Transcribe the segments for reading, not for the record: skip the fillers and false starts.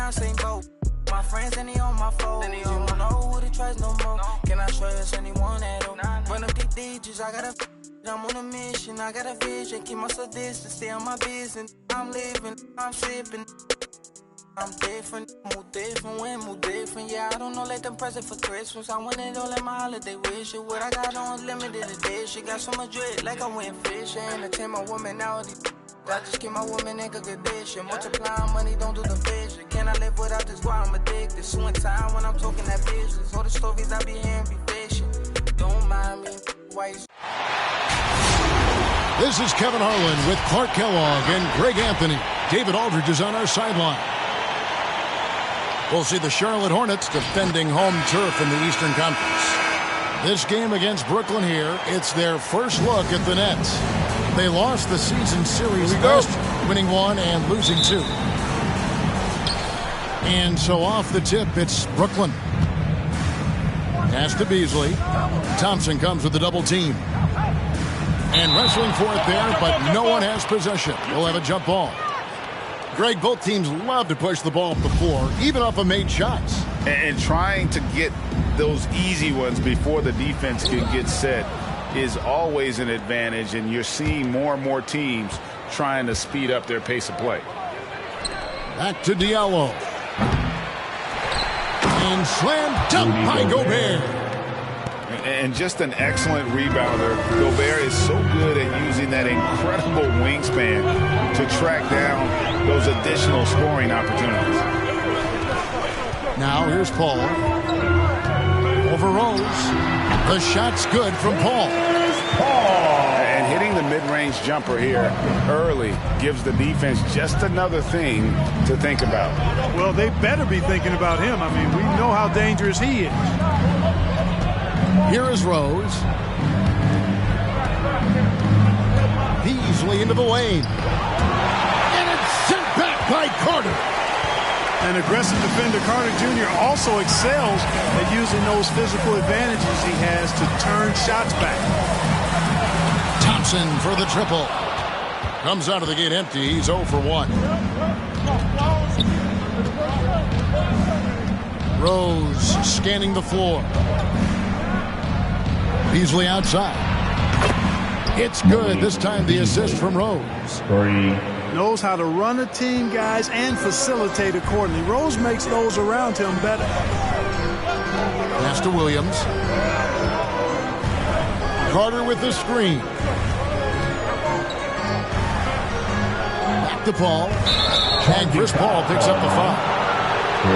my same boat. My friends and they on my phone. You don't know who to trust no more. Can I trust anyone at all? Run up these digits, I gotta. I'm on a mission, I got a vision. Keep myself distant, stay on my business. I'm living, I'm sipping. I'm different, move different, when move different. Yeah, I don't know, let them present for Christmas. I want it all at my holiday wish. What I got on limited edition. Got so much dread, like I went fishing. Attend my woman now. I just keep my woman in good condition. Multiplying money, don't do the vision. Can I live without this? Why I'm addicted. Suing time when I'm talking that business. All the stories I be hearing be fiction. Don't mind me, why you... This is Kevin Harlan with Clark Kellogg and Greg Anthony. David Aldridge is on our sideline. We'll see the Charlotte Hornets defending home turf in the Eastern Conference. This game against Brooklyn here, it's their first look at the Nets. They lost the season series last, winning 1 and losing 2. And so off the tip, it's Brooklyn. Pass to Beasley. Thompson comes with the double team. And wrestling for it there, but no one has possession. We'll have a jump ball. Greg, both teams love to push the ball up the floor, even off of made shots. And trying to get those easy ones before the defense can get set is always an advantage, and you're seeing more and more teams trying to speed up their pace of play. Back to Diallo. And slam dunk by Gobert. And just an excellent rebounder. Gobert is so good at using that incredible wingspan to track down those additional scoring opportunities. Now here's Paul. Over Rose. The shot's good from Paul. And hitting the mid-range jumper here early gives the defense just another thing to think about. Well, they better be thinking about him. I mean, we know how dangerous he is. Here is Rose. Beasley into the lane. And it's sent back by Carter. An aggressive defender, Carter Jr. also excels at using those physical advantages he has to turn shots back. Thompson for the triple. Comes out of the gate empty. He's 0 for 1. Rose scanning the floor. Beasley outside. It's good. This time the assist from Rose. Knows how to run a team, guys, and facilitate accordingly. Rose makes those around him better. Pass to Williams. Carter with the screen. Back to Paul. And Chris Paul picks up the foul.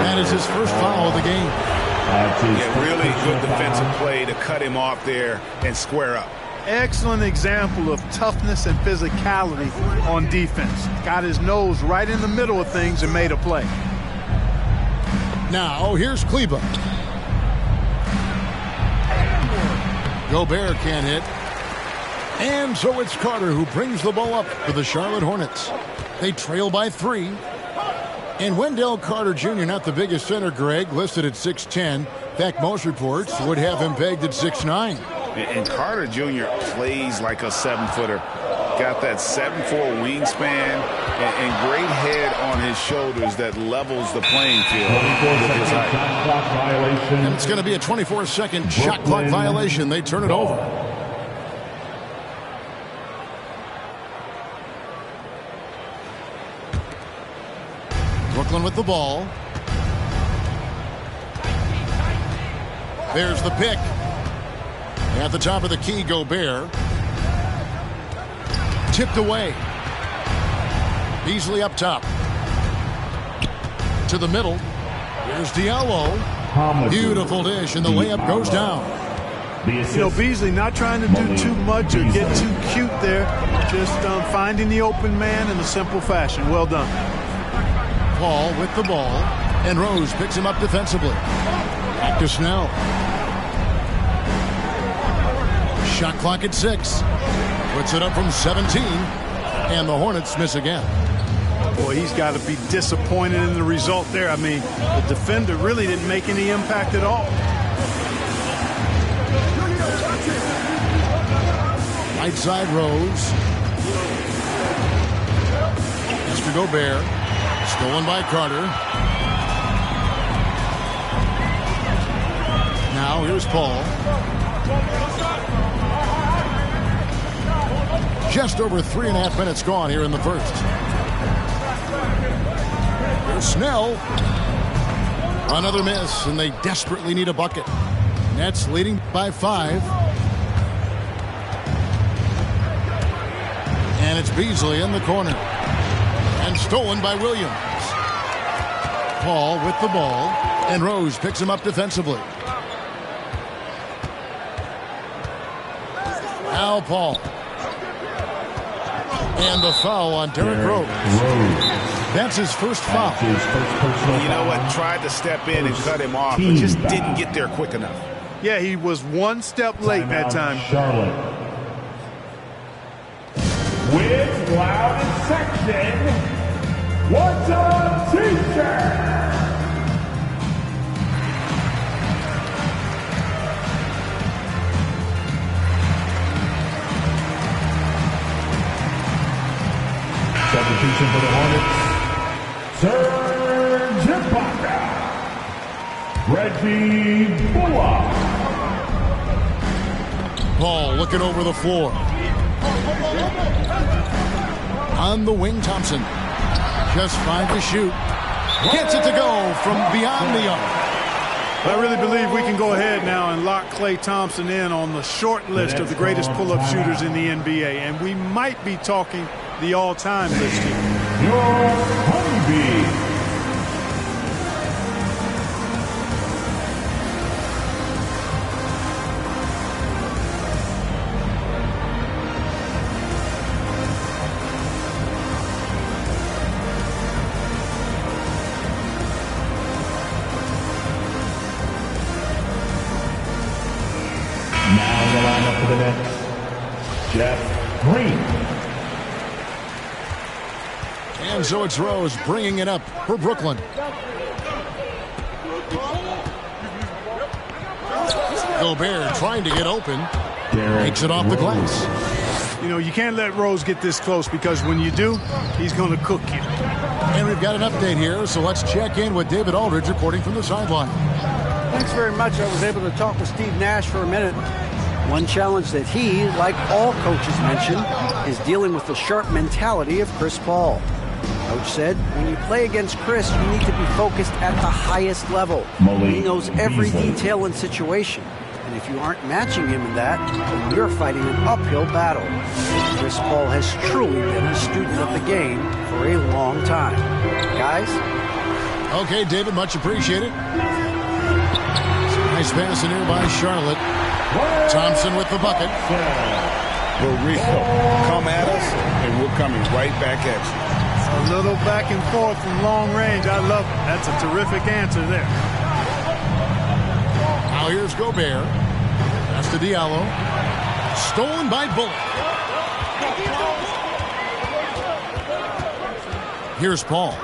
That is his first foul of the game. Yeah, really good defensive play to cut him off there and square up. Excellent example of toughness and physicality on defense. Got his nose right in the middle of things and made a play. Now here's Kleba. Gobert can't hit. And so it's Carter who brings the ball up for the Charlotte Hornets. They trail by 3. And Wendell Carter Jr., not the biggest center, Greg, listed at 6'10". In fact, most reports would have him pegged at 6'9". And Carter Jr. plays like a 7-footer. Got that 7'4" wingspan and great head on his shoulders that levels the playing field. And it's going to be a 24-second shot clock violation. They turn it over. Brooklyn with the ball. There's the pick. At the top of the key, Gobert. Tipped away. Beasley up top. To the middle. Here's Diallo. Beautiful dish, and the layup goes down. You know, Beasley not trying to do too much or get too cute there. Just finding the open man in a simple fashion. Well done. Paul with the ball, and Rose picks him up defensively. Back to Snell. Shot clock at 6. Puts it up from 17, and the Hornets miss again. Boy, he's got to be disappointed in the result there. I mean, the defender really didn't make any impact at all. Right side, Rose. Mr. Gobert. Stolen by Carter. Now here's Paul. Just over 3.5 minutes gone here in the first. Here's Snell. Another miss, and they desperately need a bucket. Nets leading by 5. And it's Beasley in the corner. And stolen by Williams. Paul with the ball. And Rose picks him up defensively. Now Paul. And the foul on Derrick Rose. That's his first foul. You know what? Tried to step in and cut him off, but just didn't get there quick enough. Yeah, he was one step late that time. Charlotte. With loud section, what's a t-shirt? Substitution for the Hornets, Serge Ibaka, Reggie Bullock. Paul looking over the floor. On the wing, Thompson. Just 5 to shoot. Gets it to go from beyond the arc. I really believe we can go ahead now and lock Klay Thompson in on the short list of the greatest pull-up shooters in the NBA. And we might be talking the all-time list here. Your Honeybee. Now the lineup for the Nets, Jeff Green. And so it's Rose bringing it up for Brooklyn. Gobert trying to get open. Takes it off the glass. You know, you can't let Rose get this close because when you do, he's going to cook you. And we've got an update here, so let's check in with David Aldridge reporting from the sideline. Thanks very much. I was able to talk with Steve Nash for a minute. One challenge that he, like all coaches mention, is dealing with the sharp mentality of Chris Paul. Coach said, when you play against Chris, you need to be focused at the highest level. He knows every detail and situation. And if you aren't matching him in that, then you're fighting an uphill battle. Chris Paul has truly been a student of the game for a long time. Guys? Okay, David, much appreciated. Nice pass in here by Charlotte. Thompson with the bucket. We're real. Come at us, and we're coming right back at you. A little back and forth from long range. I love it. That's a terrific answer there. Now here's Gobert. Pass to Diallo. Stolen by Bullock. Here's Paul.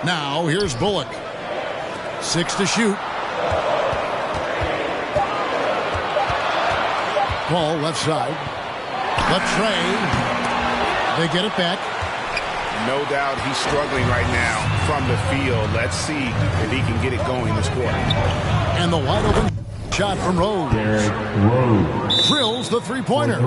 Now here's Bullock. 6 to shoot. Paul left side. Left Trey. They get it back. No doubt he's struggling right now from the field. Let's see if he can get it going this quarter. And the wide open shot from Rose. Derrick Rose. Drills the three-pointer.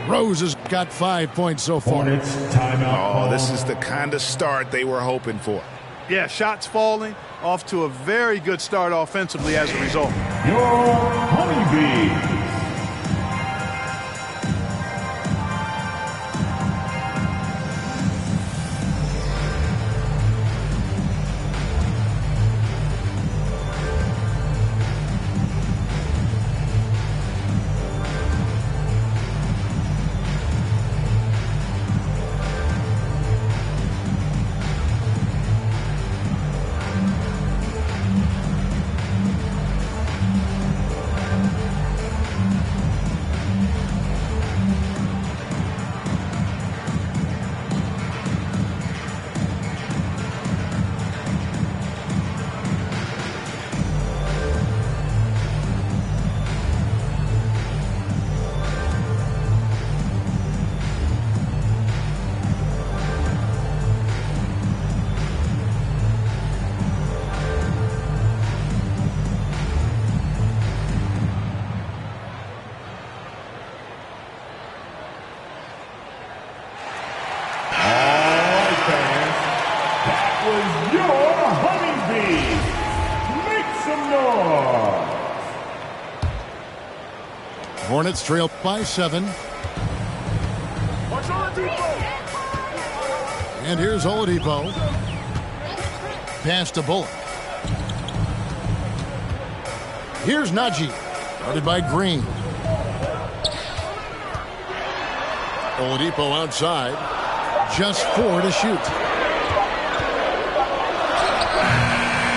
Rose has got 5 points so far. Hornets timeout. Oh, this is the kind of start they were hoping for. Yeah, shots falling. Off to a very good start offensively as a result. Your Honeybee. Hornets trail by 7. And here's Oladipo. Pass to Bullock. Here's Najee. Guarded by Green. Oladipo outside. Just 4 to shoot.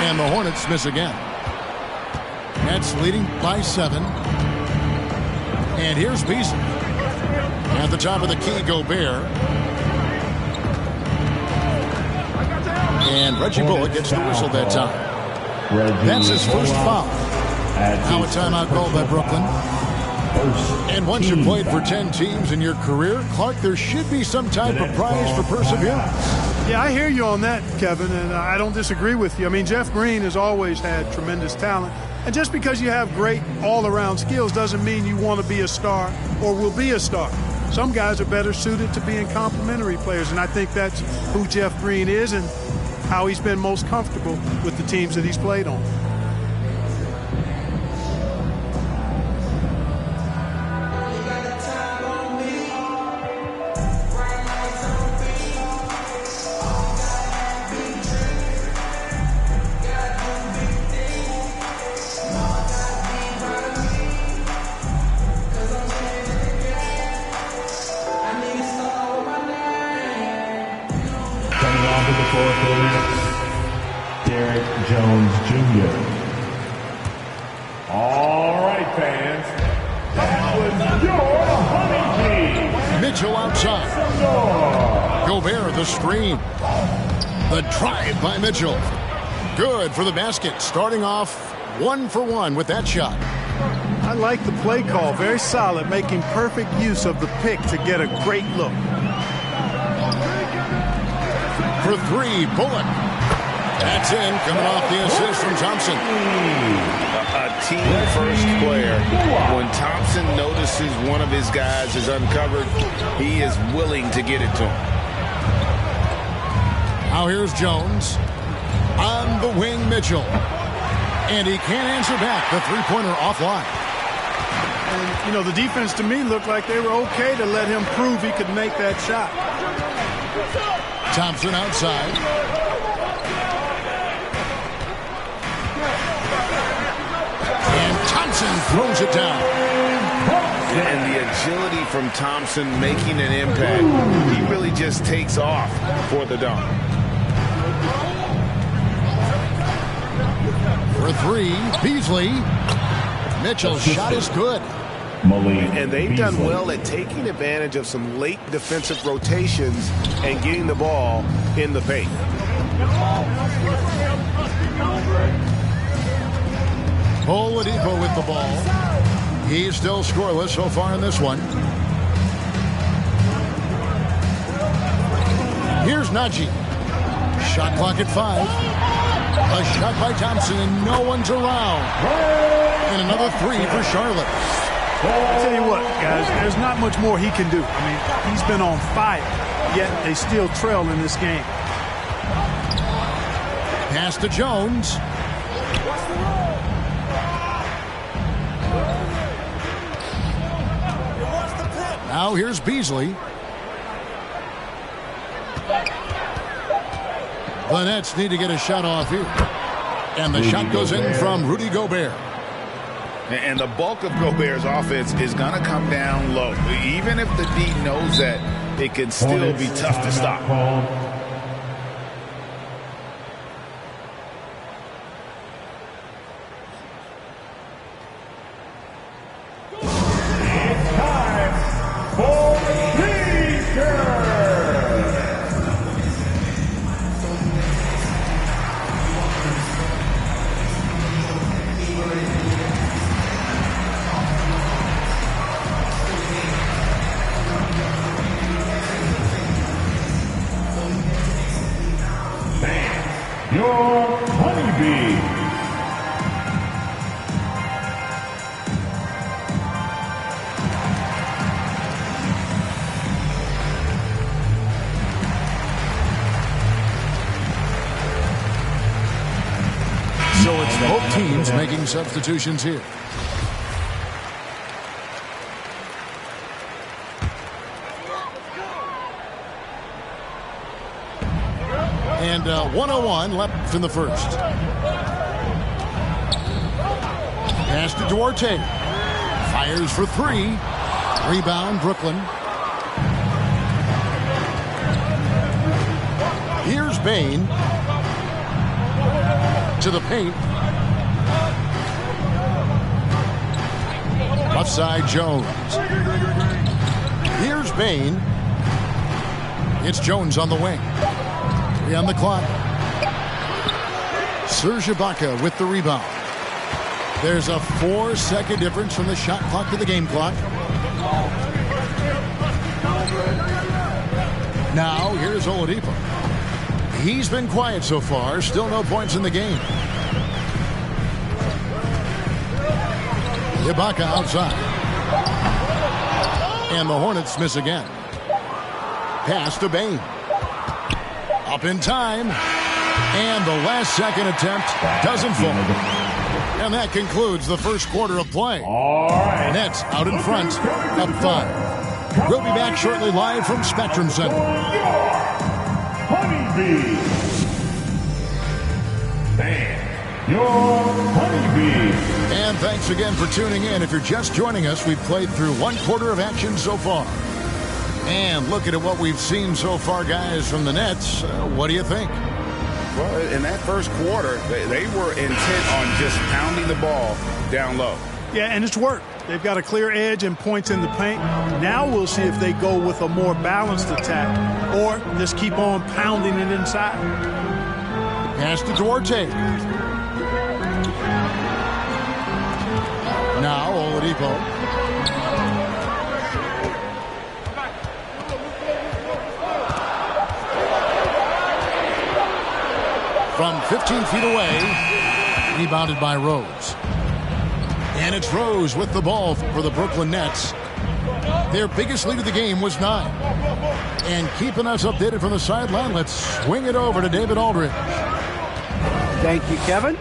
And the Hornets miss again. Nets leading by 7. And here's Beasley. At the top of the key, Gobert. And Reggie Bullock gets the whistle that time. That's his first foul. Now a timeout called by Brooklyn. And once you've played for 10 teams in your career, Clark, there should be some type of prize for perseverance. Yeah, I hear you on that, Kevin, and I don't disagree with you. I mean, Jeff Green has always had tremendous talent. And just because you have great all-around skills doesn't mean you want to be a star or will be a star. Some guys are better suited to being complementary players, and I think that's who Jeff Green is and how he's been most comfortable with the teams that he's played on. Mitchell outside. Gobert the screen. The drive by Mitchell. Good for the basket. Starting off 1 for 1 with that shot. I like the play call. Very solid. Making perfect use of the pick to get a great look. For 3, Bullock. That's in. Coming off the assist from Thompson. A team-first player. When Thompson notices one of his guys is uncovered, he is willing to get it to him. Now here's Jones. On the wing, Mitchell. And he can't answer back. The three-pointer offline. And, you know, the defense to me looked like they were okay to let him prove he could make that shot. Thompson outside. Thompson throws it down. And the agility from Thompson making an impact. He really just takes off for the dunk. For 3, Beasley. Mitchell's shot is good. And they've done well at taking advantage of some late defensive rotations and getting the ball in the paint. Oladipo with the ball. He's still scoreless so far in this one. Here's Najee. Shot clock at 5. A shot by Thompson and no one's around. And another 3 for Charlotte. I'll tell you what, guys, there's not much more he can do. I mean, he's been on fire, yet they still trail in this game. Pass to Jones. Now here's Beasley. The Nets need to get a shot off here. And the shot goes in from Rudy Gobert. And the bulk of Gobert's offense is going to come down low. Even if the D knows that, it can still be tough to stop. So it's both teams making substitutions here. And 1:01 left in the first. Pass to Duarte. Fires for three. Rebound, Brooklyn. Here's Bain. To the paint. Left side, Jones. Here's Bain. It's Jones on the wing. 3 on the clock. Serge Ibaka with the rebound. There's a 4-second difference from the shot clock to the game clock. Now, here's Oladipo. He's been quiet so far. Still no points in the game. Ibaka outside. And the Hornets miss again. Pass to Bain. Up in time. And the last second attempt doesn't fall. And that concludes the first quarter of play. All right. Nets out in front, up 5. We'll be back shortly live from Spectrum Center. Honeybee. And your Honeybee. And thanks again for tuning in. If you're just joining us, we've played through one quarter of action so far. And looking at what we've seen so far, guys, from the Nets, what do you think? Well, in that first quarter, they were intent on just pounding the ball down low. Yeah, and it's worked. They've got a clear edge and points in the paint. Now we'll see if they go with a more balanced attack or just keep on pounding it inside. Pass to Duarte. Now Oladipo. From 15 feet away, rebounded by Rose. And it's Rose with the ball for the Brooklyn Nets. Their biggest lead of the game was 9. And keeping us updated from the sideline, let's swing it over to David Aldridge. Thank you, Kevin.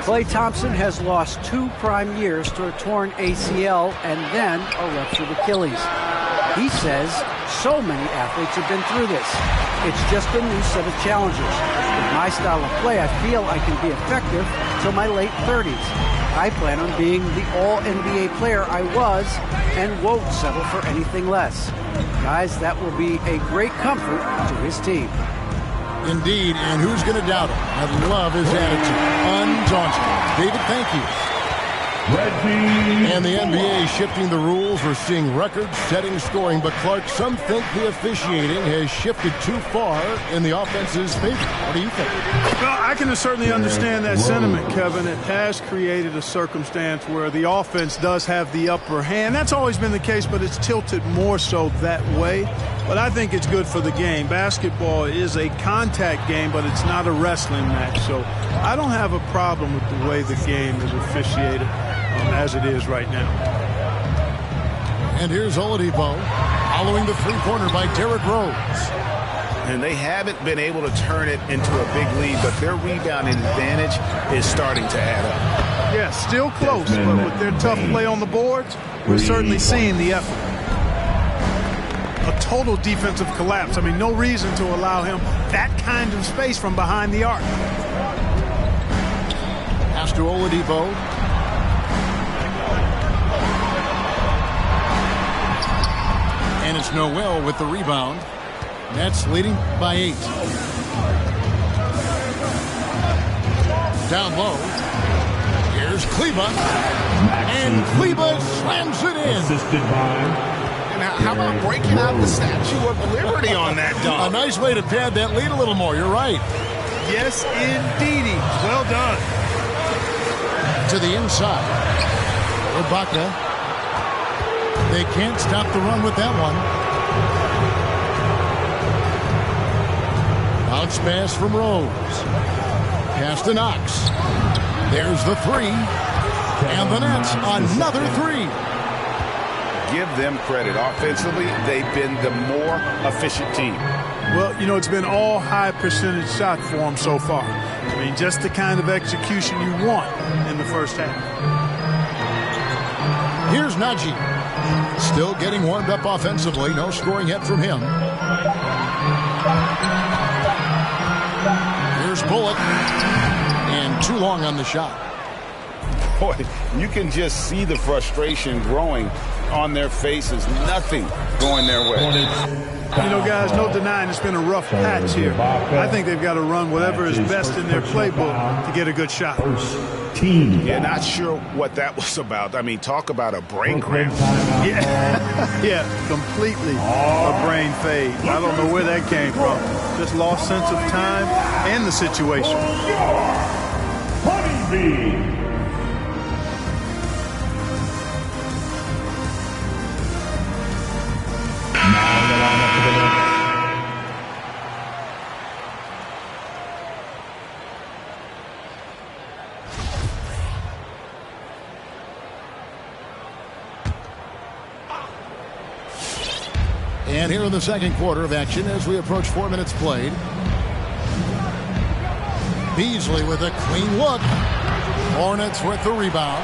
Klay Thompson has lost 2 prime years to a torn ACL and then a ruptured Achilles. He says so many athletes have been through this. It's just a new set of challenges. With my style of play, I feel I can be effective till my late 30s. I plan on being the all-NBA player I was and won't settle for anything less. Guys, that will be a great comfort to his team. Indeed, and who's going to doubt him? I love his attitude. Undaunted. David, thank you. And the NBA shifting the rules. We're seeing record-setting scoring, but Clark, some think the officiating has shifted too far in the offense's favor. What do you think? Well, I can certainly understand that sentiment, Kevin. It has created a circumstance where the offense does have the upper hand. That's always been the case, but it's tilted more so that way. But I think it's good for the game. Basketball is a contact game, but it's not a wrestling match. So I don't have a problem with the way the game is officiated as it is right now. And here's Oladipo following the three-pointer by Derrick Rose. And they haven't been able to turn it into a big lead, but their rebounding advantage is starting to add up. Yeah, still close, but with their tough play on the boards, we're certainly seeing the effort. A total defensive collapse. I mean, no reason to allow him that kind of space from behind the arc. Pass to Oladipo. And it's Noel with the rebound. Nets leading by 8. Down low. Here's Kleba. And Kleba slams it in. Assisted by... How about breaking out the Statue of Liberty on that dunk? A nice way to pad that lead a little more. You're right. Yes, indeedy. Well done. To the inside. Ibaka. They can't stop the run with that one. Bounce pass from Rose. Pass to Knox. There's the 3. And the Nets another 3. Give them credit. Offensively, they've been the more efficient team. Well, you know, it's been all high percentage shot for them so far. I mean, just the kind of execution you want in the first half. Here's Najee. Still getting warmed up offensively. No scoring yet from him. Here's Bullock. And too long on the shot. Boy, you can just see the frustration growing on their faces. Nothing going their way. You know, guys, no denying it's been a rough patch here. I think they've got to run whatever is best in their playbook to get a good shot. Yeah, not sure what that was about. I mean, talk about a brain cramp. Yeah, completely a brain fade. I don't know where that came from. Just lost sense of time and the situation. And here in the second quarter of action as we approach 4 minutes played. Beasley with a clean look. Hornets with the rebound.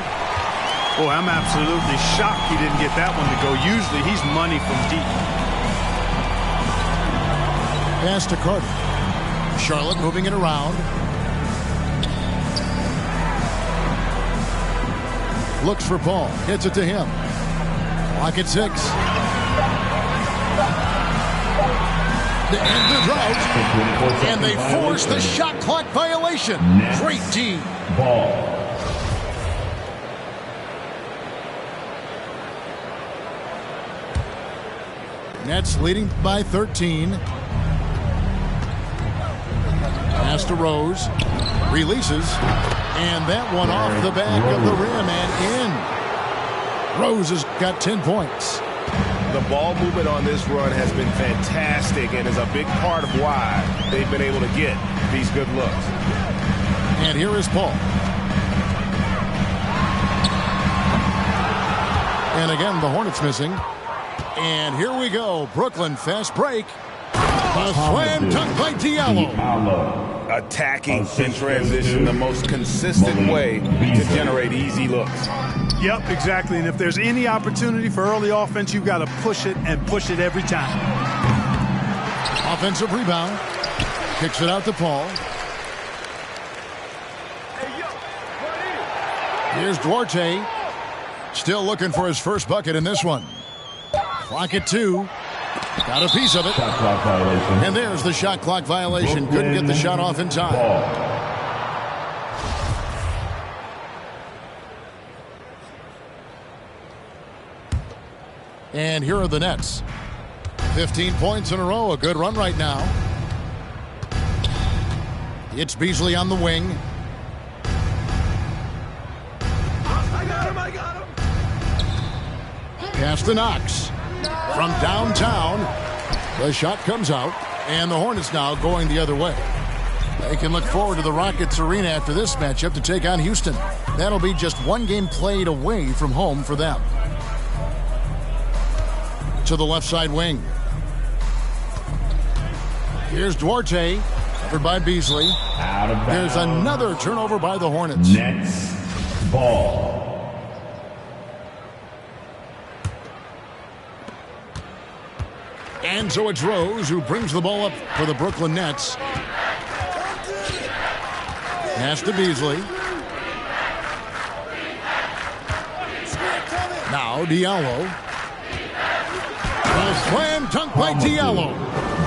Boy, I'm absolutely shocked he didn't get that one to go. Usually he's money from deep. Pass to Carter. Charlotte moving it around. Looks for Paul. Hits it to him. Clock at 6. To end the drought. And they force the shot clock violation. Great D. Ball. Nets leading by 13. Pass to Rose. Releases. And that one off the back of the rim and in. Rose has got 10 points. The ball movement on this run has been fantastic and is a big part of why they've been able to get these good looks. And here is Paul. And again, the Hornets missing. And here we go. Brooklyn fast break. A slam dunk by Diallo. Attacking in transition, the most consistent way to generate easy looks. Yep, exactly. And if there's any opportunity for early offense, you've got to push it and push it every time. Offensive rebound. Kicks it out to Paul. Here's Duarte. Still looking for his first bucket in this one. Clock at 2. Got a piece of it. And there's the shot clock violation. Couldn't get the shot off in time. And here are the Nets. 15 points in a row. A good run right now. It's Beasley on the wing. I got him. Pass to Knox. From downtown, the shot comes out, and the Hornets now going the other way. They can look forward to the Rockets Arena after this matchup to take on Houston. That'll be just one game played away from home for them. To the left side wing. Here's Duarte, covered by Beasley. There's another turnover by the Hornets. Nets ball. And so it's Rose who brings the ball up for the Brooklyn Nets. Pass to Beasley. Now Diallo. A slam dunk by Diallo.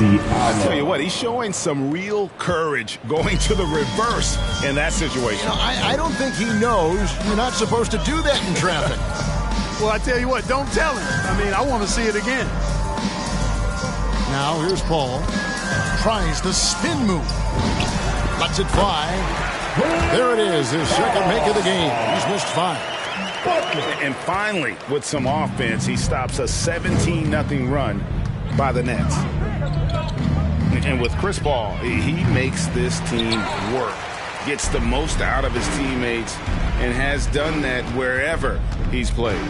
I tell you what, he's showing some real courage going to the reverse in that situation. I don't think he knows you're not supposed to do that in traffic. Well, I tell you what, don't tell him. I mean, I want to see it again. Now here's Paul. Tries the spin move. Lets it fly. There it is, his second make of the game. He's missed 5. And finally, with some offense, he stops a 17-0 run by the Nets. And with Chris Paul, he makes this team work. Gets the most out of his teammates and has done that wherever he's played.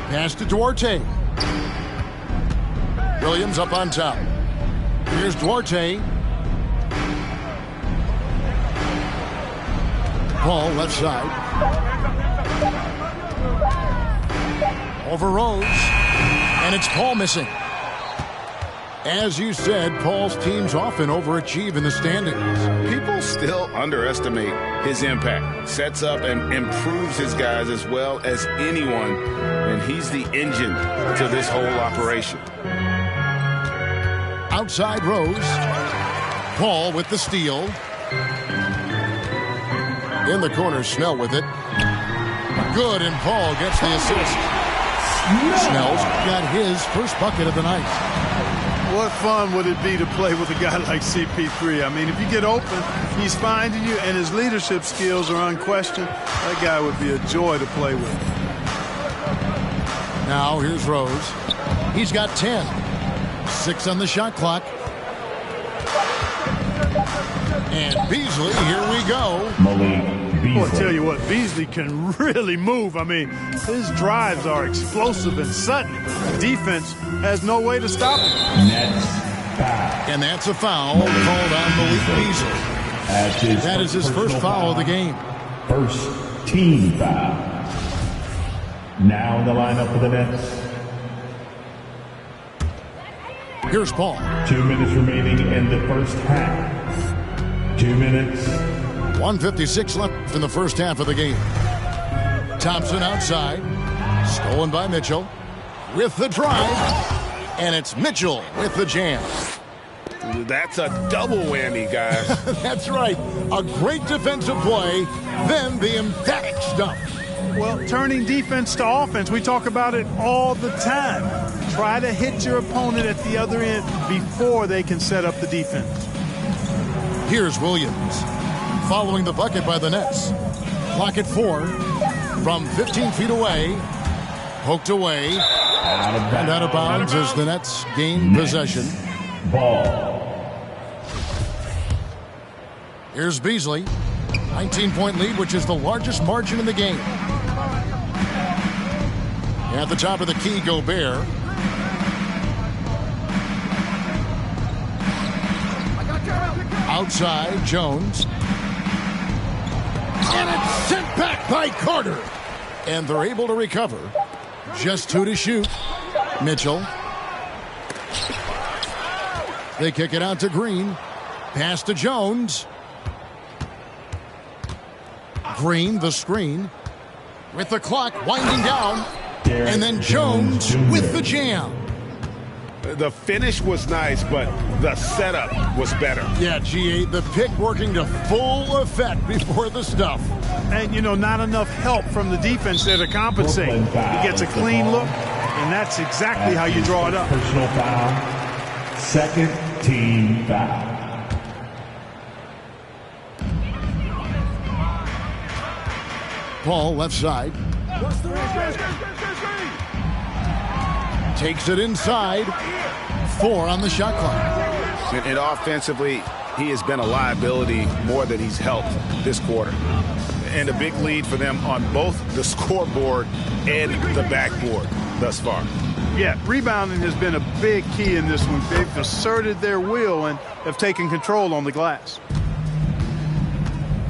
Pass to Duarte. Williams up on top. Here's Duarte. Paul left side. Over Rose. And it's Paul missing. As you said, Paul's teams often overachieve in the standings. People still underestimate his impact. Sets up and improves his guys as well as anyone, and he's the engine to this whole operation. Outside Rose. Paul with the steal. In the corner, Snell with it. Good, and Paul gets the assist. Snell's got his first bucket of the night. What fun would it be to play with a guy like CP3? I mean, if you get open, he's finding you, and his leadership skills are unquestioned. That guy would be a joy to play with. Now here's Rose. He's got 10. 6 on the shot clock. And Beasley, here we go. Well, I tell you what, Beasley can really move. I mean, his drives are explosive and sudden. The defense has no way to stop him. And that's a foul called on Malik Beasley. That is his first foul of the game. First team foul. Now in the lineup for the Nets. Here's Paul. 2 minutes remaining in the first half. 2 minutes. 1:56 left in the first half of the game. Thompson outside. Stolen by Mitchell. With the drive. And it's Mitchell with the jam. That's a double whammy, guys. That's right. A great defensive play, then the emphatic stuff. Well, turning defense to offense, we talk about it all the time. Try to hit your opponent at the other end before they can set up the defense. Here's Williams. Following the bucket by the Nets. Clock at 4. From 15 feet away. Poked away. And out of bounds as the Nets gain possession. Ball. Here's Beasley. 19-point lead, which is the largest margin in the game. At the top of the key, Gobert. Outside, Jones. And it's sent back by Carter. And they're able to recover. Just 2 to shoot. Mitchell. They kick it out to Green. Pass to Jones. Green, the screen. With the clock winding down. And then Jones with the jam. The finish was nice, but the setup was better. Yeah, G8, the pick working to full effect before the stuff. And, you know, not enough help from the defense there to compensate. He gets a clean look, and that's exactly how you draw it up. Personal foul. Second team foul. Paul, left side. Takes it inside. 4 on the shot clock. And offensively, he has been a liability more than he's helped this quarter. And a big lead for them on both the scoreboard and the backboard thus far. Yeah, rebounding has been a big key in this one. They've asserted their will and have taken control on the glass.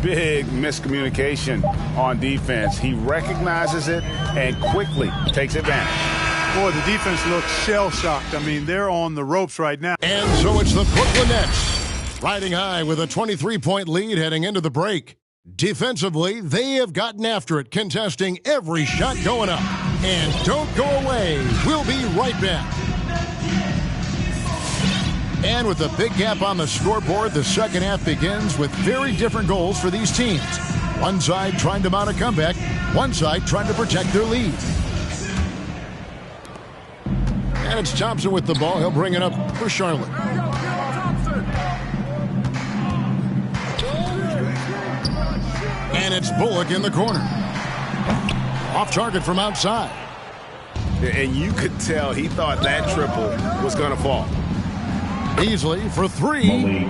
Big miscommunication on defense. He recognizes it and quickly takes advantage. Boy, the defense looks shell-shocked. I mean, they're on the ropes right now. And so it's the Brooklyn Nets riding high with a 23-point lead heading into the break. Defensively, they have gotten after it, contesting every shot going up. And don't go away. We'll be right back. And with a big gap on the scoreboard, the second half begins with very different goals for these teams. One side trying to mount a comeback, one side trying to protect their lead. And it's Thompson with the ball. He'll bring it up for Charlotte. And it's Bullock in the corner. Off target from outside. And you could tell he thought that triple was going to fall. Beasley for 3.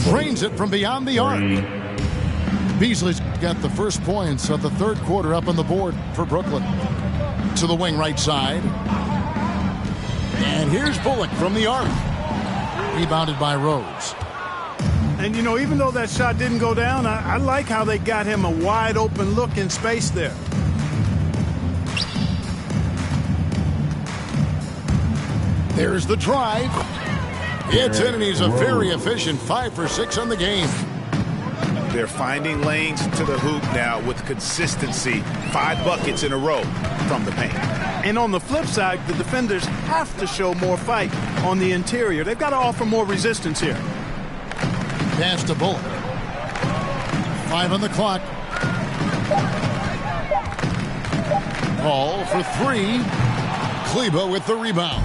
Drains it from beyond the arc. Beasley's got the first points of the third quarter up on the board for Brooklyn. To the wing right side. And here's Bullock from the arc. Rebounded by Rose. And, you know, even though that shot didn't go down, I like how they got him a wide open look in space there. There's the drive. It's in, and he's a very efficient 5 for 6 on the game. They're finding lanes to the hoop now with consistency. 5 buckets in a row from the paint. And on the flip side, the defenders have to show more fight on the interior. They've got to offer more resistance here. Pass to Bullock. 5 on the clock. Ball for 3. Kleber with the rebound.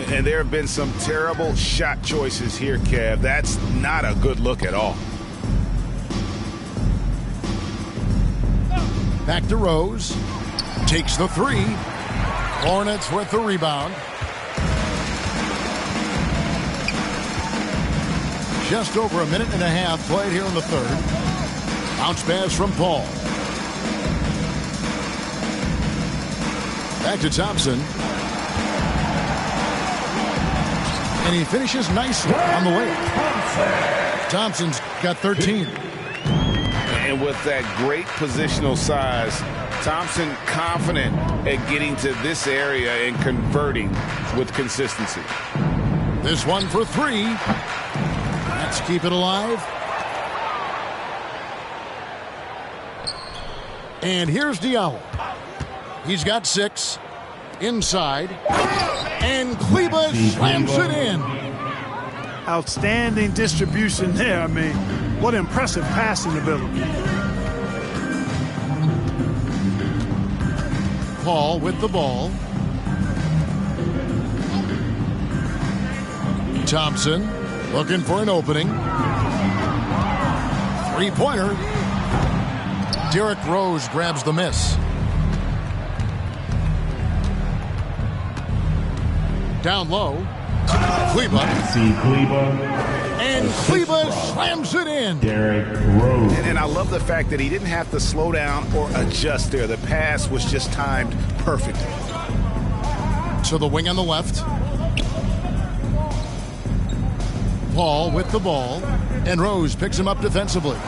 And there have been some terrible shot choices here, Kev. That's not a good look at all. Back to Rose. Takes the 3. Hornets with the rebound. Just over a minute and a half played here in the third. Bounce pass from Paul. Back to Thompson. And he finishes nicely on the way. Thompson's got 13. And with that great positional size, Thompson confident at getting to this area and converting with consistency. This one for 3. Let's keep it alive. And here's Diallo. He's got 6. Inside. And Kleber slams it in. Outstanding distribution there. I mean, what impressive passing ability. Paul with the ball. Thompson looking for an opening. 3-pointer. Derrick Rose grabs the miss. Down low. Kleber. And Kleber slams it in. Derrick Rose. And I love the fact that he didn't have to slow down or adjust there. The pass was just timed perfectly. To the wing on the left. Paul with the ball. And Rose picks him up defensively.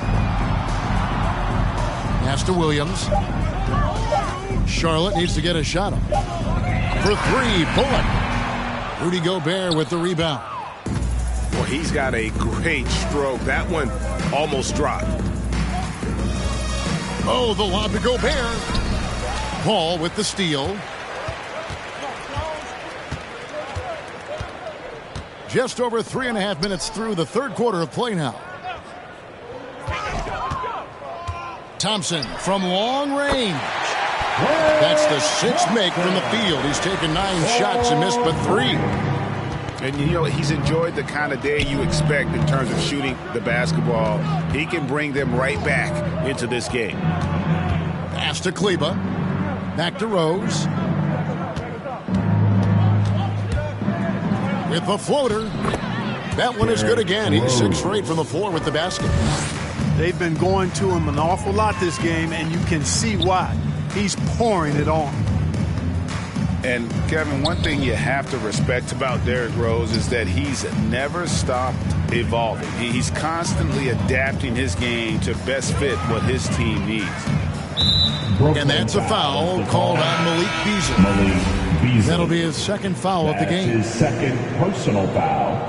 Pass to Williams. Charlotte needs to get a shot up. For 3, Bullock. Rudy Gobert with the rebound. Well, he's got a great stroke. That one almost dropped. Oh, the lob to Gobert. Paul with the steal. Just over 3.5 minutes through the third quarter of play now. Thompson from long range. That's the 6th make from the field. He's taken 9 shots and missed but 3. And, you know, he's enjoyed the kind of day you expect in terms of shooting the basketball. He can bring them right back into this game. Pass to Kleber. Back to Rose. With the floater. That one is good again. He's 6 for 8 from the floor with the basket. They've been going to him an awful lot this game, and you can see why. He's pouring it on. And, Kevin, one thing you have to respect about Derrick Rose is that he's never stopped evolving. He's constantly adapting his game to best fit what his team needs. And that's a foul called on Malik Beasley. That'll be his 2nd foul of the game. His 2nd personal foul.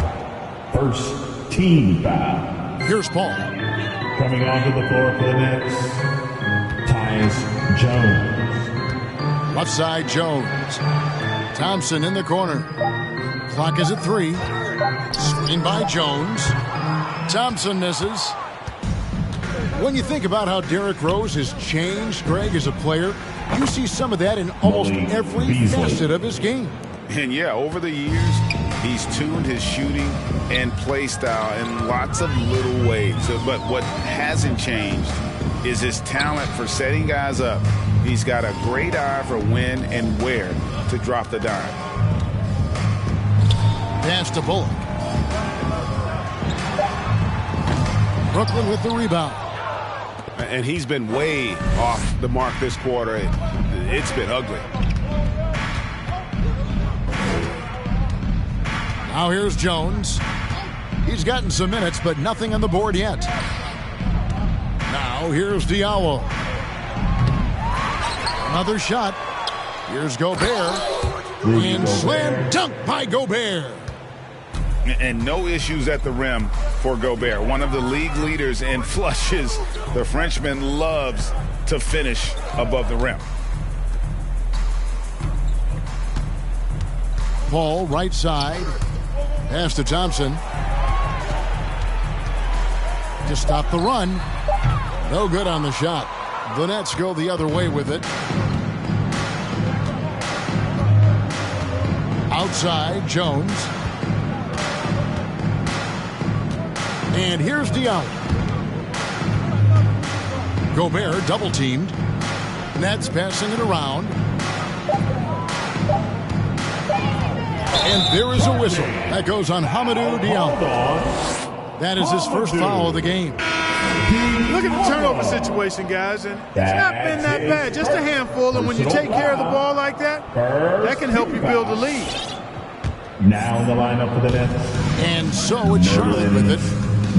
1st team foul. Here's Paul. Coming onto the floor for the Nets, Tyus Jones. Left side, Jones. Thompson in the corner. Clock is at 3. Screen by Jones. Thompson misses. When you think about how Derrick Rose has changed, Greg, as a player, you see some of that in almost every facet of his game. And, yeah, over the years, he's tuned his shooting and play style in lots of little ways. But what hasn't changed is his talent for setting guys up. He's got a great eye for when and where to drop the dime. Pass to Bullock. Brooklyn with the rebound. And he's been way off the mark this quarter. It's been ugly. Now here's Jones. He's gotten some minutes, but nothing on the board yet. Now here's Diallo. Another shot. Here's Gobert. And slam dunk by Gobert. And no issues at the rim for Gobert. One of the league leaders in flushes. The Frenchman loves to finish above the rim. Paul, right side. Pass to Thompson. To stop the run. No good on the shot. The Nets go the other way with it. Outside, Jones. And here's Diallo. Gobert double teamed. Nets passing it around. And there is a whistle. That goes on Hamidou Diallo. That is his first foul of the game. Look at the turnover situation, guys, and it's not been that bad. Just a handful, and when you take care of the ball like that, that can help you build a lead. Now in the lineup for the Nets. And so it's Charlotte with it.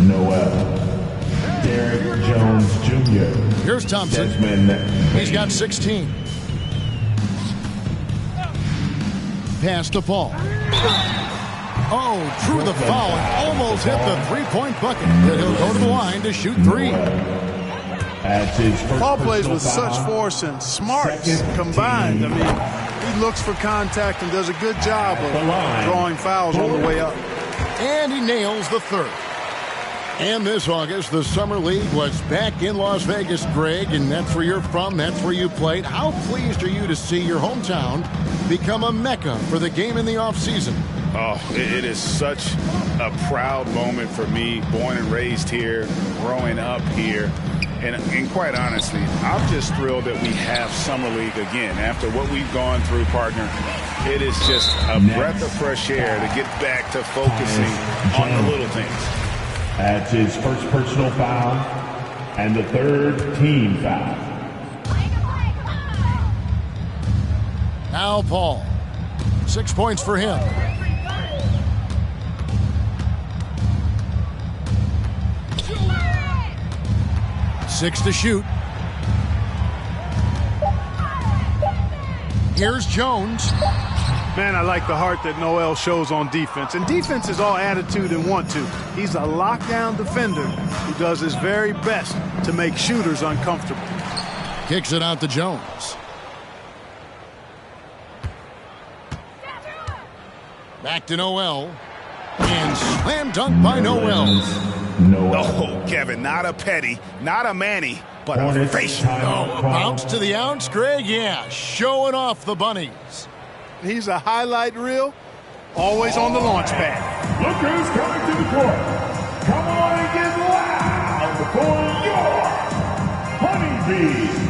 Noel. Derek Jones Jr. Here's Thompson. He's got 16. Pass to Paul. Oh, drew the foul and almost hit the three-point bucket. But he'll go to the line to shoot three. Paul plays with such force and smarts combined. I mean, he looks for contact and does a good job of drawing fouls on the way up. And he nails the third. And this August, the Summer League was back in Las Vegas, Greg, and that's where you're from, that's where you played. How pleased are you to see your hometown become a mecca for the game in the offseason? Oh, it is such a proud moment for me, born and raised here, growing up here. And quite honestly, I'm just thrilled that we have Summer League again. After what we've gone through, partner, it is just a breath of fresh air to get back to focusing on the little things. That's his first personal foul and the third team foul. Now Paul. 6 points for him. Six to shoot. Here's Jones. Man, I like the heart that Noel shows on defense. And defense is all attitude and want to. He's a lockdown defender who does his very best to make shooters uncomfortable. Kicks it out to Jones. Back to Noel. And slam dunk by Noel. Oh, Kevin, not a Petty, not a Manny, but a facial. Oh, a bounce to the ounce, Greg? Yeah, showing off the bunnies. He's a highlight reel, always on the launch pad. Look who's coming to the court. Come on and get loud for your Honeybees.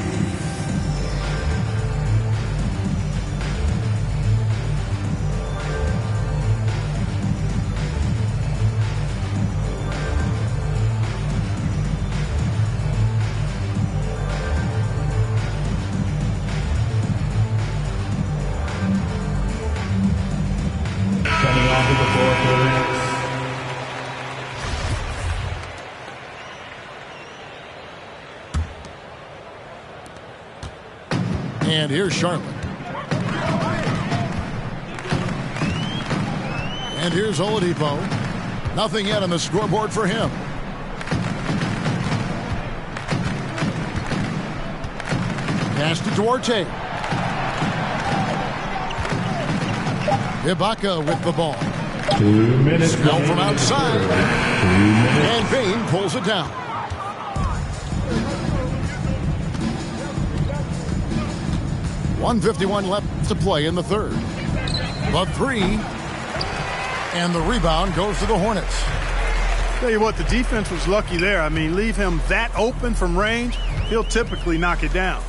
And here's Charlotte. And here's Oladipo. Nothing yet on the scoreboard for him. Pass to Duarte. Ibaka with the ball. 2 minutes. Spell from outside. 2 minutes. And Bain pulls it down. .151 left to play in the third. The three. And the rebound goes to the Hornets. Tell you what, the defense was lucky there. I mean, leave him that open from range, he'll typically knock it down.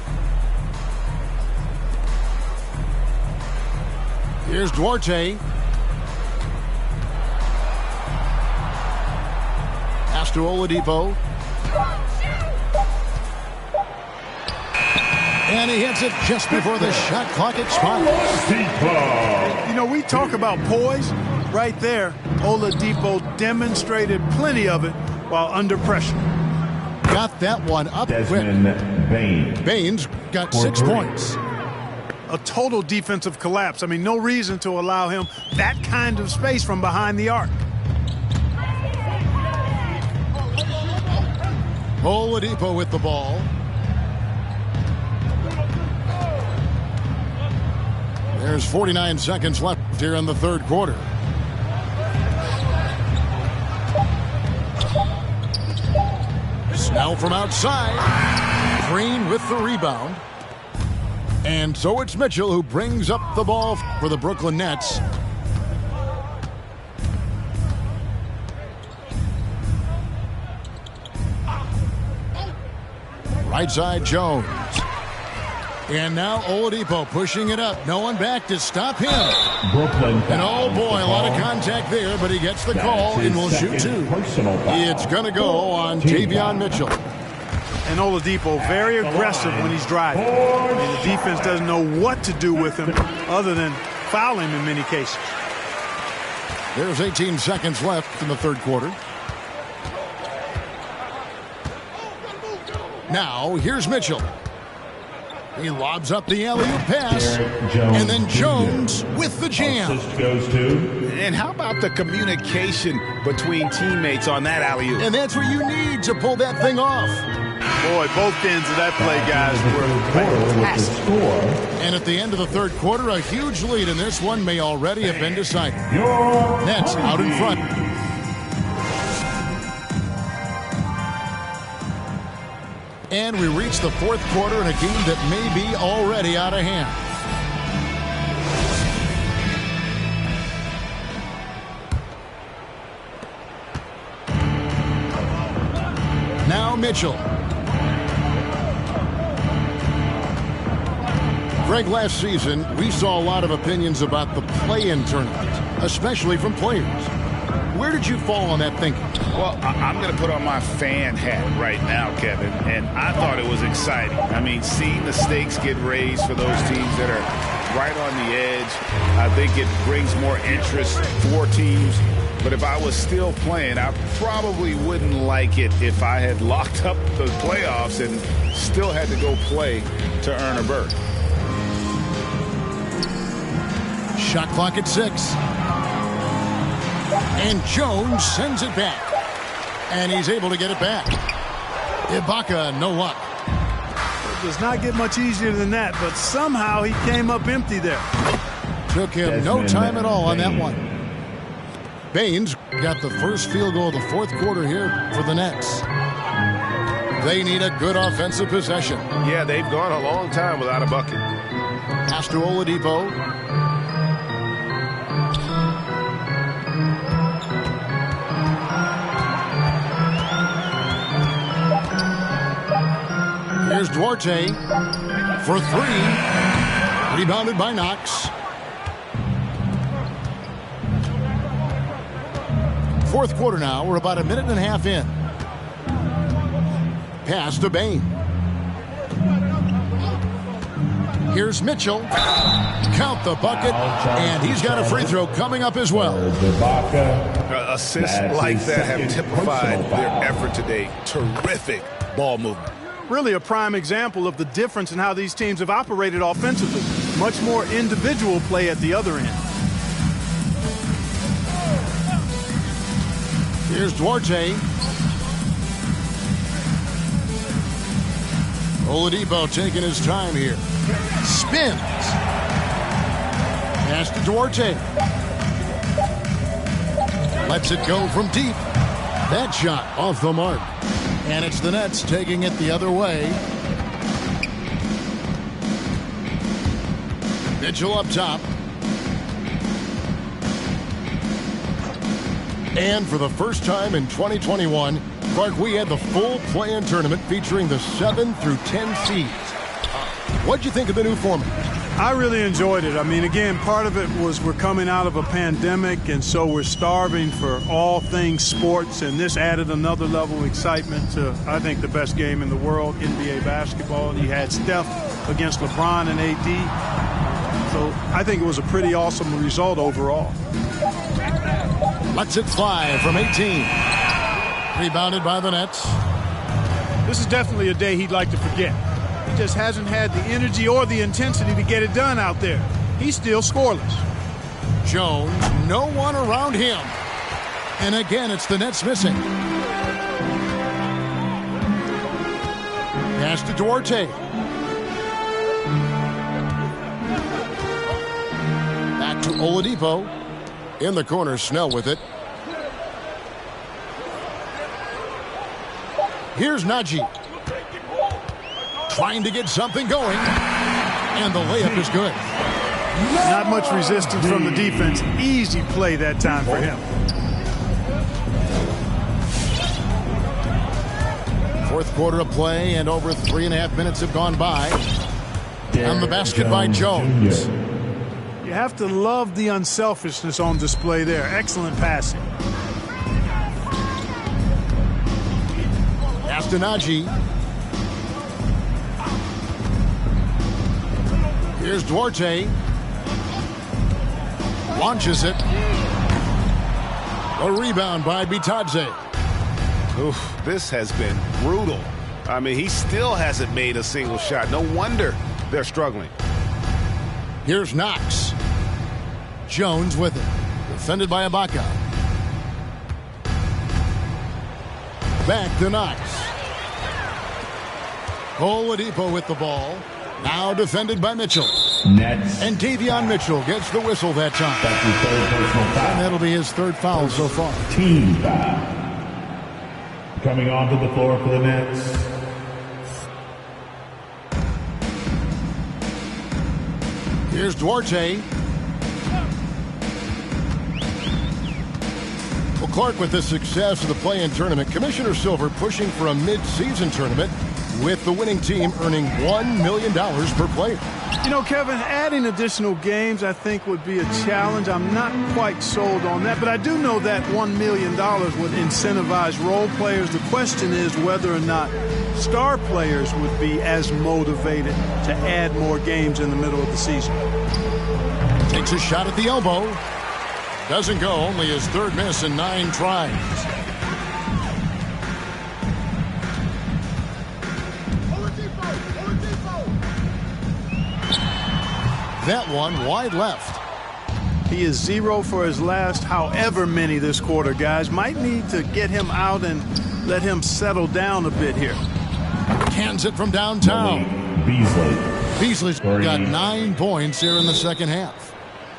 Here's Duarte. Pass to Oladipo. And he hits it just before the shot clock expires. You know, we talk about poise. Right there, Oladipo demonstrated plenty of it while under pressure. Got that one up quick. Bain's got 6 points. A total defensive collapse. I mean, no reason to allow him that kind of space from behind the arc. Oladipo with the ball. There's 49 seconds left here in the third quarter. Snell from outside. Green with the rebound. And so it's Mitchell who brings up the ball for the Brooklyn Nets. Right side, Jones. And now Oladipo pushing it up. No one back to stop him. Brooklyn. And oh boy, a lot of contact there, but he gets the call and will shoot two. It's going to go on Javion Mitchell. And Oladipo, very aggressive when he's driving. I mean, the defense doesn't know what to do with him other than foul him in many cases. There's 18 seconds left in the third quarter. Now, here's Mitchell. He lobs up the alley-oop pass. And then Jones with the jam. Goes to. And how about the communication between teammates on that alley-oop? And that's what you need to pull that thing off. Boy, both ends of that play, guys, were fantastic. And at the end of the third quarter, a huge lead in this one may already have been decided. Nets out in front. And we reach the fourth quarter in a game that may be already out of hand. Now Mitchell. Greg, last season, we saw a lot of opinions about the play-in tournament, especially from players. Where did you fall on that thinking? Well, I'm going to put on my fan hat right now, Kevin, and I thought it was exciting. I mean, seeing the stakes get raised for those teams that are right on the edge, I think it brings more interest for teams. But if I was still playing, I probably wouldn't like it if I had locked up the playoffs and still had to go play to earn a berth. Shot clock at 6. And Jones sends it back. And he's able to get it back. Ibaka, no luck. It does not get much easier than that, but somehow he came up empty there. Took him no time at all on that one. Baines got the first field goal of the fourth quarter here for the Nets. They need a good offensive possession. Yeah, they've gone a long time without a bucket. Pass to Oladipo. Here's Duarte for three. Rebounded by Knox. Fourth quarter now. We're about a minute and a half in. Pass to Bain. Here's Mitchell. Count the bucket. And he's got a free throw coming up as well. Assists like that have typified their effort today. Terrific ball movement. Really a prime example of the difference in how these teams have operated offensively. Much more individual play at the other end. Here's Duarte. Oladipo taking his time here. Spins. Pass to Duarte. Lets it go from deep. That shot off the mark. And it's the Nets taking it the other way. Mitchell up top. And for the first time in 2021, Clark, we had the full play-in tournament featuring the 7 through 10 seeds. What'd you think of the new format? I really enjoyed it. I mean, again, part of it was we're coming out of a pandemic, and so we're starving for all things sports, and this added another level of excitement to, I think, the best game in the world, NBA basketball. You had Steph against LeBron and AD. So I think it was a pretty awesome result overall. Lets it fly from 18. Rebounded by the Nets. This is definitely a day he'd like to forget. He just hasn't had the energy or the intensity to get it done out there. He's still scoreless. Jones, no one around him. And again, it's the Nets missing. Pass to Duarte. Back to Oladipo. In the corner, Snell with it. Here's Najee. Trying to get something going. And the layup is good. Not much resistance from the defense. Easy play that time for him. Fourth quarter of play, and over 3.5 minutes have gone by. And the basket by Jones. You have to love the unselfishness on display there. Excellent passing. Pass to Najee. Here's Duarte. Launches it. A rebound by Bitadze. Oof, this has been brutal. I mean, he still hasn't made a single shot. No wonder they're struggling. Here's Knox. Jones with it. Defended by Ibaka. Back to Knox. Oladipo with the ball. Now defended by Mitchell. Nets. And Davion Mitchell gets the whistle that time. That's his third personal foul. And that'll be his third foul so far. Team foul. Coming onto the floor for the Nets. Here's Duarte. Well, Clark, with the success of the play-in tournament, Commissioner Silver pushing for a mid-season tournament with the winning team earning $1 million per player. You know, Kevin, adding additional games I think would be a challenge. I'm not quite sold on that, but I do know that $1 million would incentivize role players. The question is whether or not star players would be as motivated to add more games in the middle of the season. Takes a shot at the elbow. Doesn't go, only his third miss in 9 tries. That one wide left. He is 0 for his last however many this quarter, guys. Might need to get him out and let him settle down a bit here. Cans it from downtown. Beasley's got 9 points here in the second half.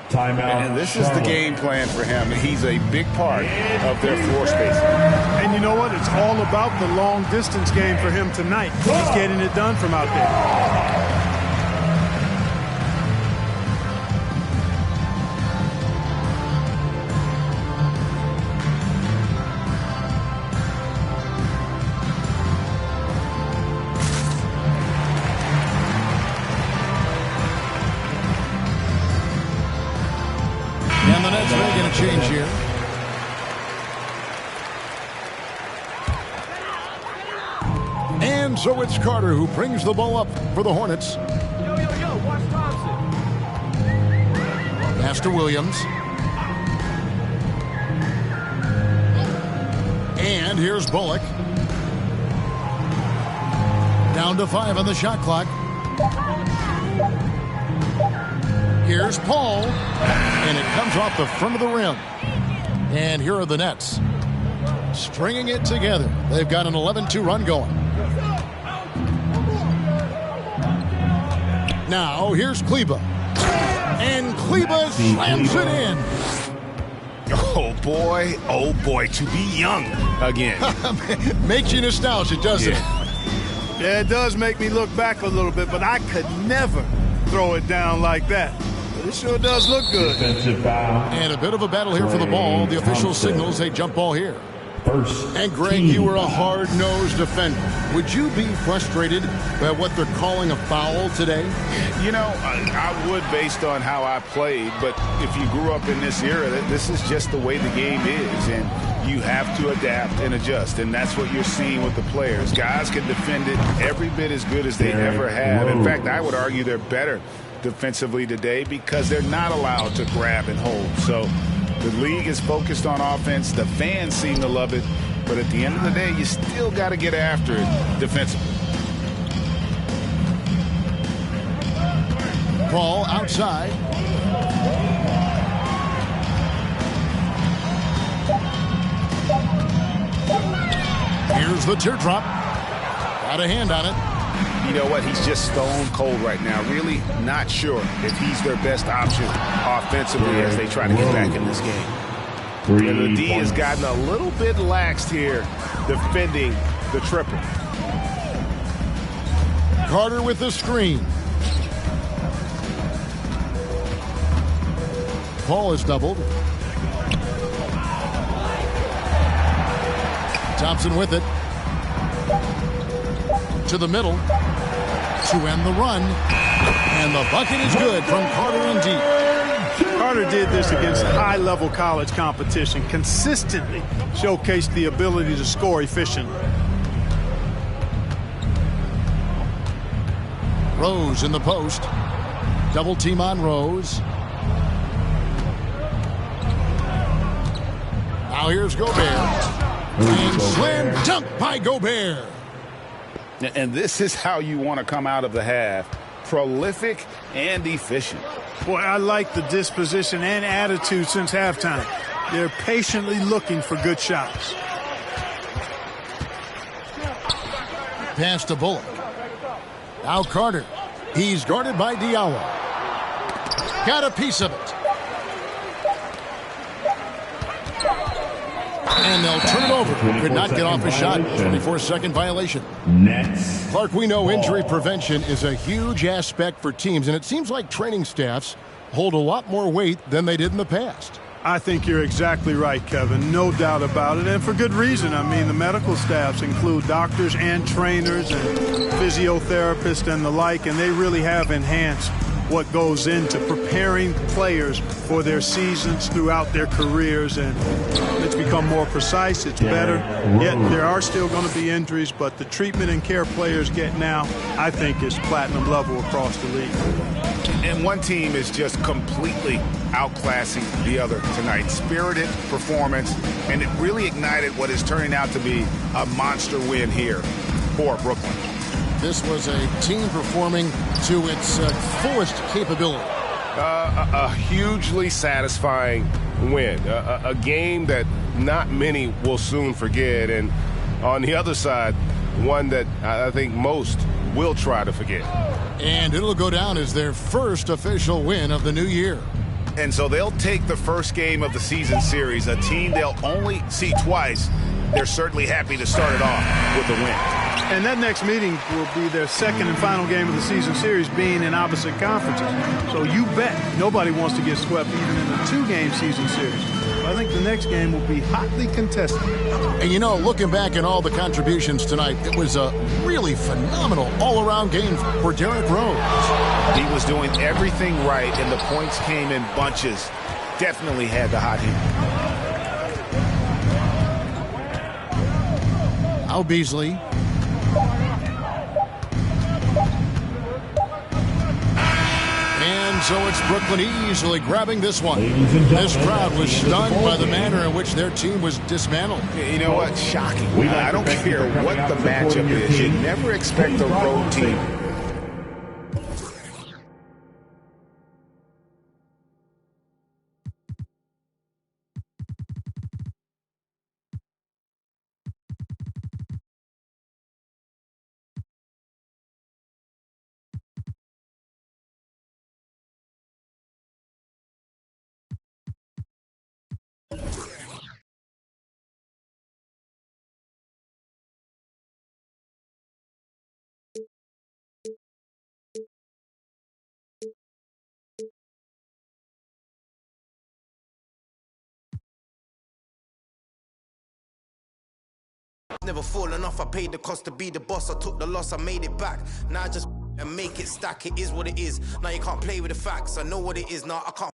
Timeout. And this is the game plan for him. He's a big part of their floor spacing. And you know what? It's all about the long distance game for him tonight. He's getting it done from out there. And the Nets making a change here. And so it's Carter who brings the ball up for the Hornets. Watch Thompson. Pass to Williams. And here's Bullock. Down to 5 on the shot clock. Here's Paul. And it comes off the front of the rim. And here are the Nets. Stringing it together. They've got an 11-2 run going. Now, here's Kleba. And Kleba slams it in. Oh, boy, to be young again. Makes you nostalgic, doesn't it? Yeah, it does make me look back a little bit, but I could never throw it down like that. But it sure does look good. Defensive foul. And a bit of a battle here for the ball. The official signals a jump ball here. First. And Greg, you were a hard-nosed defender. Would you be frustrated by what they're calling a foul today? You know, I would based on how I played, but if you grew up in this era, this is just the way the game is, and you have to adapt and adjust, and that's what you're seeing with the players. Guys can defend it every bit as good as they ever have. In fact, I would argue they're better defensively today because they're not allowed to grab and hold. So the league is focused on offense. The fans seem to love it, but at the end of the day, you still got to get after it defensively. Ball outside. Here's the teardrop. Got a hand on it. you know what? He's just stone cold right now. Really not sure if he's their best option offensively as they try to get back in this game. And the D has gotten a little bit laxed here defending the triple. Carter with the screen. Paul is doubled. Thompson with it. To the middle. To end the run. And the bucket is good from Carter and deep. Carter did this against high-level college competition. Consistently showcased the ability to score efficiently. Rose in the post. Double team on Rose. Now here's Gobert. And slam dunk by Gobert. And this is how you want to come out of the half. Prolific and efficient. Boy, I like the disposition and attitude since halftime. They're patiently looking for good shots. Pass to Bullock. Now Carter. He's guarded by Diallo. Got a piece of it. And they'll turn it over. Could not get off a shot. 24-second violation. Nets. Clark, we know injury prevention is a huge aspect for teams, and it seems like training staffs hold a lot more weight than they did in the past. I think you're exactly right, Kevin. No doubt about it, and for good reason. I mean, the medical staffs include doctors and trainers and physiotherapists and the like, and they really have enhanced what goes into preparing players for their seasons throughout their careers, and it's become more precise, it's better. Yet there are still going to be injuries, but the treatment and care players get now, I think, is platinum level across the league. And one team is just completely outclassing the other tonight. Spirited performance, and it really ignited what is turning out to be a monster win here for Brooklyn. This was a team performing to its fullest capability. A hugely satisfying win. A game that not many will soon forget. And on the other side, one that I think most will try to forget. And it'll go down as their first official win of the new year. And so they'll take the first game of the season series, a team they'll only see twice. They're certainly happy to start it off with a win. And that next meeting will be their second and final game of the season series, being in opposite conferences. So you bet nobody wants to get swept even in a two-game season series. I think the next game will be hotly contested. And you know, looking back at all the contributions tonight, it was a really phenomenal all-around game for Derrick Rose. He was doing everything right, and the points came in bunches. Definitely had the hot hand. Now Beasley. And so it's Brooklyn easily grabbing this one. This crowd was stunned by the manner in which their team was dismantled. You know what? Shocking. I don't care what the matchup is. You never expect a road team. Never fallen off, I paid the cost to be the boss. I took the loss, I made it back. Now I just and make it stack. It is what it is. Now you can't play with the facts. I know what it is now. I can't